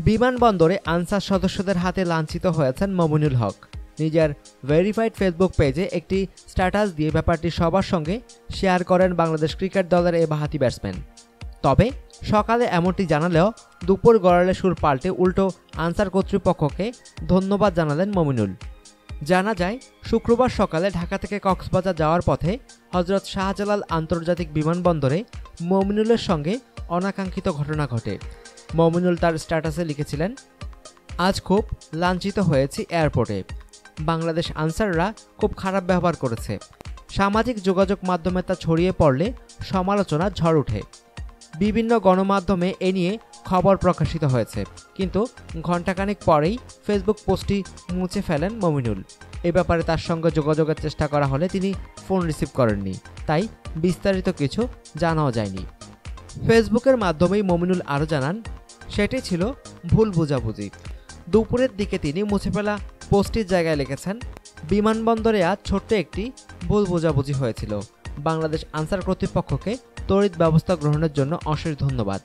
বিমানবন্দরে আনসার সদস্যদের হাতে লাঞ্ছিত হয়েছেন মমিনুল হক। নিজের ভেরিফাইড ফেসবুক পেজে একটি স্ট্যাটাস দিয়ে ব্যাপারটি সবার সঙ্গে শেয়ার করেন বাংলাদেশ ক্রিকেট দলের এই বাঁহাতি ব্যাটসম্যান। তবে সকালে এমনটি জানালেও দুপুর গড়ালে সুর পাল্টে উল্টো আনসার কর্তৃপক্ষকে ধন্যবাদ জানালেন মমিনুল। জানা যায়, শুক্রবার সকালে ঢাকা থেকে কক্সবাজার যাওয়ার পথে হজরত শাহজালাল আন্তর্জাতিক বিমানবন্দরে মমিনুলের সঙ্গে অনাকাঙ্ক্ষিত ঘটনা ঘটে। মমিনুল তার স্ট্যাটাসে লিখেছিলেন, আজ খুব লাঞ্ছিত হয়েছি এয়ারপোর্টে। বাংলাদেশ আনসাররা খুব খারাপ ব্যবহার করেছে। সামাজিক যোগাযোগ মাধ্যমে তা ছড়িয়ে পড়লে সমালোচনার ঝড় ওঠে। বিভিন্ন গণমাধ্যমে এ নিয়ে খবর প্রকাশিত হয়েছে, কিন্তু ঘণ্টাখানেক পরেই ফেসবুক পোস্টটি মুছে ফেলেন মমিনুল। এ ব্যাপারে তার সঙ্গে যোগাযোগের চেষ্টা করা হলে তিনি ফোন রিসিভ করেননি, তাই বিস্তারিত কিছু জানাও যায়নি। ফেসবুকের মাধ্যমেই মমিনুল আরও জানান, সেটি ছিল ভুল বোঝাবুঝি। দুপুরের দিকে তিনি মুছে ফেলা পোস্টটির জায়গায় লিখেছেন, বিমানবন্দরে আজ ছোট্ট একটি ভুল বোঝাবুঝি হয়েছিল। বাংলাদেশ আনসার কর্তৃপক্ষকে তড়িৎ ব্যবস্থা গ্রহণের জন্য অশেষ ধন্যবাদ।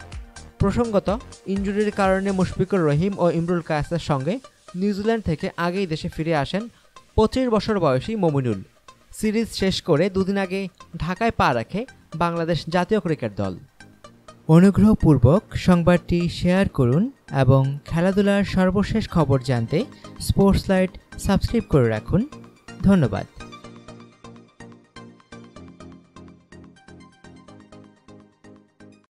প্রসঙ্গত, ইনজুরির কারণে মুশফিকুর রহিম ও ইমরুল কায়েসের সঙ্গে নিউজিল্যান্ড থেকে আগেই দেশে ফিরে আসেন 25 বছর বয়সী মমিনুল। সিরিজ শেষ করে দুদিন আগে ঢাকায় পা রাখে বাংলাদেশ জাতীয় ক্রিকেট দল। অনুগ্রহপূর্বক সংবাদটি শেয়ার করুন এবং খেলাধুলার সর্বশেষ খবর জানতে স্পোর্টস লাইট সাবস্ক্রাইব করে রাখুন। ধন্যবাদ।